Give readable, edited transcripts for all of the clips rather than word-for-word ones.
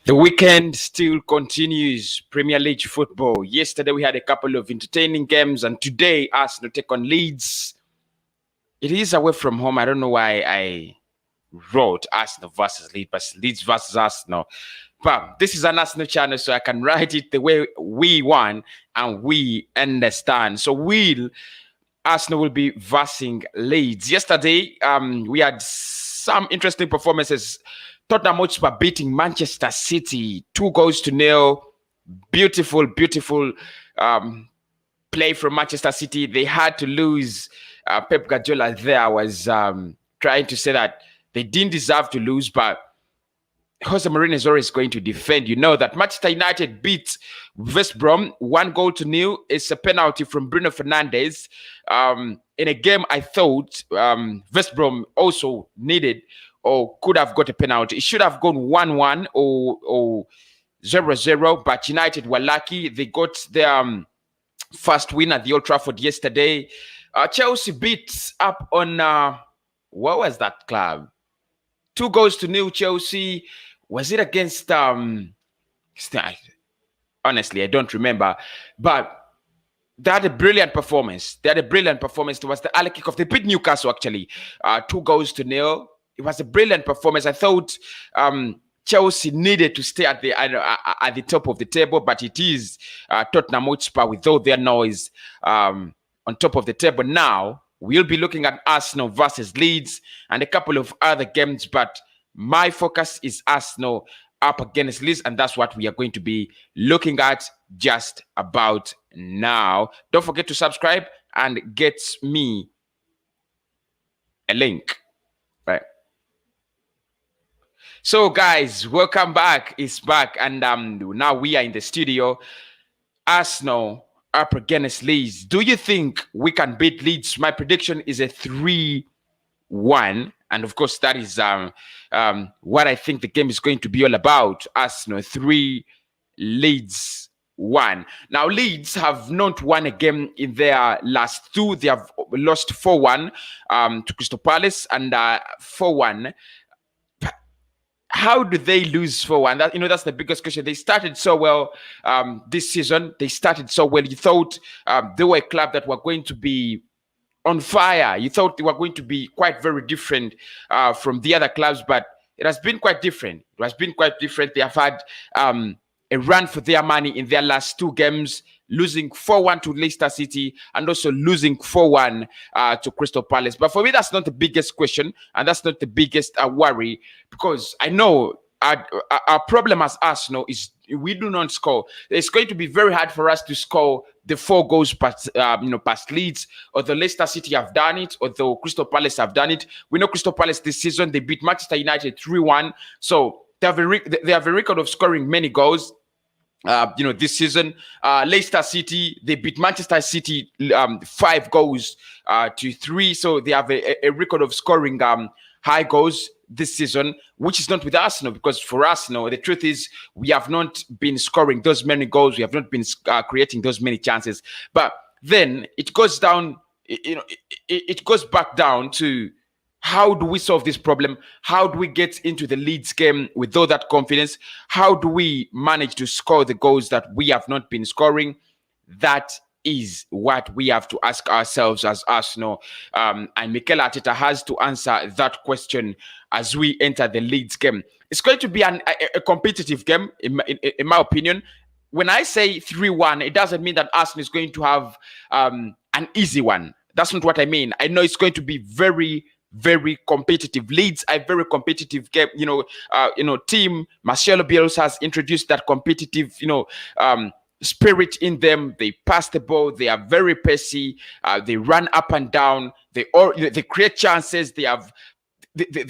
The weekend still continues. Premier League football. Yesterday we had a couple of entertaining games, and today Arsenal take on Leeds. It is away from home. I don't know why I wrote Arsenal versus Leeds, but Leeds versus Arsenal. But this is an Arsenal channel, so I can write it the way we want and we understand. So Arsenal will be versing Leeds. Yesterday, we had some interesting performances. Tottenham Hotspur beating Manchester City 2-0. Beautiful play from Manchester City. They had to lose. Pep Guardiola there was trying to say that they didn't deserve to lose, but Jose Mourinho is always going to defend. You know that Manchester United beat West Brom 1-0. It's a penalty from Bruno Fernandes. In a game I thought West Brom also needed or could have got a penalty. It should have gone 1-1 or 0-0, but United were lucky. They got their first win at the Old Trafford yesterday. Chelsea beat up on, what was that club? 2-0 Chelsea. Was it against, honestly, I don't remember, but they had a brilliant performance. It was the early kickoff. They beat Newcastle, actually, 2-0. It was a brilliant performance. I thought Chelsea needed to stay at the top of the table, but it is Tottenham Hotspur with all their noise on top of the table. Now, we'll be looking at Arsenal versus Leeds and a couple of other games, but my focus is Arsenal up against Leeds, and that's what we are going to be looking at just about now. Don't forget to subscribe and get me a link. Right. So, guys, welcome back. It's back, and now we are in the studio. Arsenal up against Leeds. Do you think we can beat Leeds? My prediction is a 3-1, and of course that is what I think the game is going to be all about. Arsenal 3, Leeds 1. Now Leeds have not won a game in their last 2. They have lost 4-1 to Crystal Palace and 4-1. How do they lose 4-1? That's the biggest question. They started so well this season. You thought they were a club that were going to be on fire. You thought they were going to be quite very different from the other clubs, but it has been quite different. They have had a run for their money in their last 2 games, losing 4-1 to Leicester City and also losing 4-1 to Crystal Palace. But for me, that's not the biggest question, and that's not the biggest worry, because I know our problem as Arsenal is we do not score. It's going to be very hard for us to score the 4 goals past Leeds, or the Leicester City have done it, or the Crystal Palace have done it. We know Crystal Palace this season, they beat Manchester United 3-1. So they have a record of scoring many goals. This season, Leicester City, they beat Manchester City 5-3. So they have a record of scoring high goals this season, which is not with Arsenal, because for Arsenal, the truth is we have not been scoring those many goals. We have not been creating those many chances. But then it goes down, it goes back down to, how do we solve this problem? How do we get into the Leeds game with all that confidence? How do we manage to score the goals that we have not been scoring? That is what we have to ask ourselves as Arsenal. And Mikel Arteta has to answer that question as we enter the Leeds game. It's going to be a competitive game, in my opinion. When I say 3-1, it doesn't mean that Arsenal is going to have an easy one. That's not what I mean. I know it's going to be very competitive. Leeds are a very competitive game, team. Marcelo Bielsa has introduced that competitive, spirit in them. They pass the ball. They are very pacey. They run up and down. They create chances. They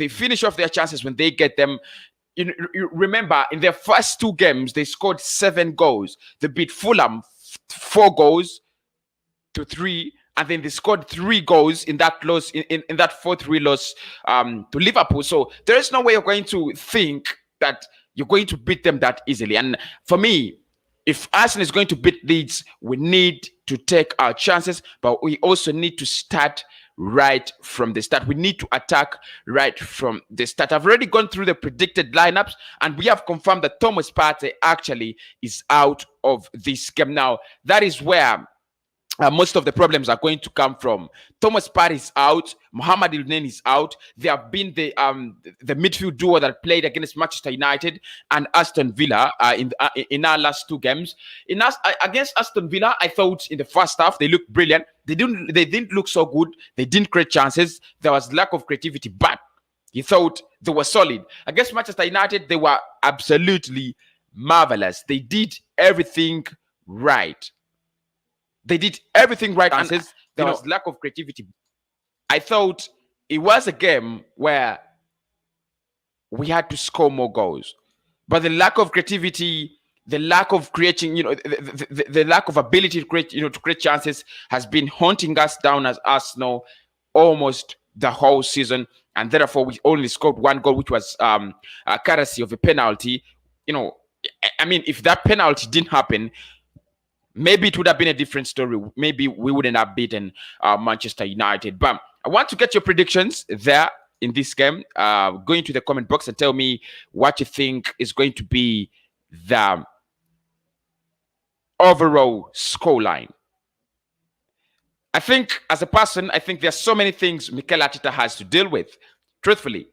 finish off their chances when they get them. You remember, in their first 2 games, they scored 7 goals. They beat Fulham 4-3. And then they scored 3 goals in that loss, in that 4-3 loss to Liverpool. So there is no way you're going to think that you're going to beat them that easily. And for me, if Arsenal is going to beat Leeds, we need to take our chances, but we also need to start right from the start. We need to attack right from the start. I've already gone through the predicted lineups, and we have confirmed that Thomas Partey actually is out of this game. Now, that is where most of the problems are going to come from. Thomas Partey is out. Mohamed Elneny is out. They have been the midfield duo that played against Manchester United and Aston Villa in our last 2 games. Against Aston Villa, I thought in the first half they looked brilliant. They didn't look so good. They didn't create chances. There was lack of creativity, but he thought they were solid. Against Manchester United, they were absolutely marvelous. They did everything right. They did everything right, and there was lack of creativity. I thought it was a game where we had to score more goals, but the lack of creativity, the lack of creating, the lack of ability to create, to create chances has been haunting us down as Arsenal almost the whole season, and therefore we only scored 1 goal, which was courtesy of a penalty. I mean, if that penalty didn't happen, maybe it would have been a different story. Maybe we wouldn't have beaten Manchester United. But I want to get your predictions there in this game. Go into the comment box and tell me what you think is going to be the overall scoreline. I think, as a person, I think there's so many things Mikel Arteta has to deal with. Truthfully,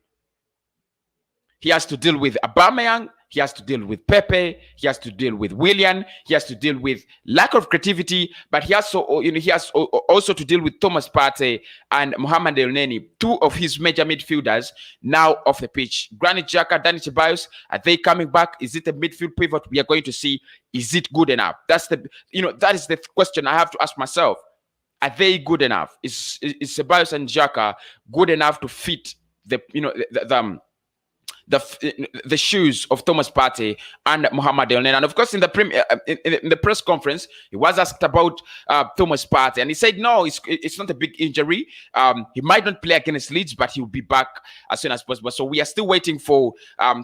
he has to deal with Aubameyang. He has to deal with Pepe. He has to deal with Willian. He has to deal with lack of creativity. But he has also to deal with Thomas Partey and Mohamed Elneny, 2 of his major midfielders now off the pitch. Granit Xhaka, Dani Ceballos, are they coming back? Is it a midfield pivot we are going to see? Is it good enough? That is the question I have to ask myself. Are they good enough? Is Ceballos and Xhaka good enough to fit the shoes of Thomas Partey and Mohamed Elneny? And of course, in the press conference, he was asked about Thomas Partey, and he said, no, it's not a big injury. He might not play against Leeds, but he'll be back as soon as possible. So we are still waiting for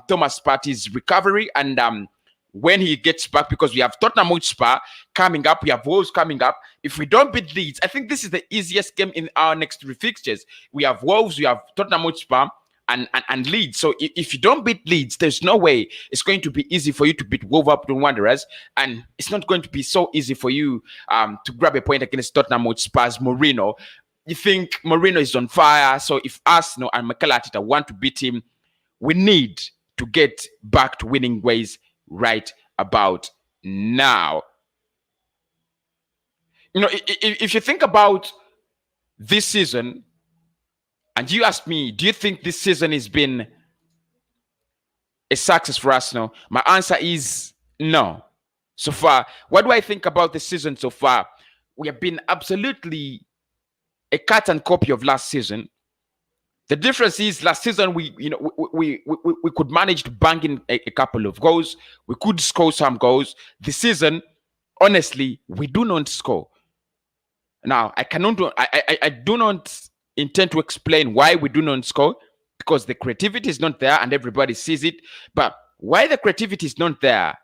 Thomas Partey's recovery, and when he gets back, because we have Tottenham Hotspur coming up, we have Wolves coming up. If we don't beat Leeds, I think this is the easiest game in our next 3 fixtures. We have Wolves, we have Tottenham Hotspur, and Leeds. So if you don't beat Leeds, there's no way it's going to be easy for you to beat Wolverhampton Wanderers, and it's not going to be so easy for you to grab a point against Tottenham Hotspur's Mourinho. You think Mourinho is on fire, so if Arsenal and Mikel Arteta want to beat him, we need to get back to winning ways right about now. If you think about this season, and you ask me, do you think this season has been a success for Arsenal? My answer is no. So far, what do I think about the season so far? We have been absolutely a cut and copy of last season. The difference is last season we could manage to bang in a couple of goals. We could score some goals. This season, honestly, we do not score. Now, I do not intend to explain why we do not score, because the creativity is not there and everybody sees it. But why the creativity is not there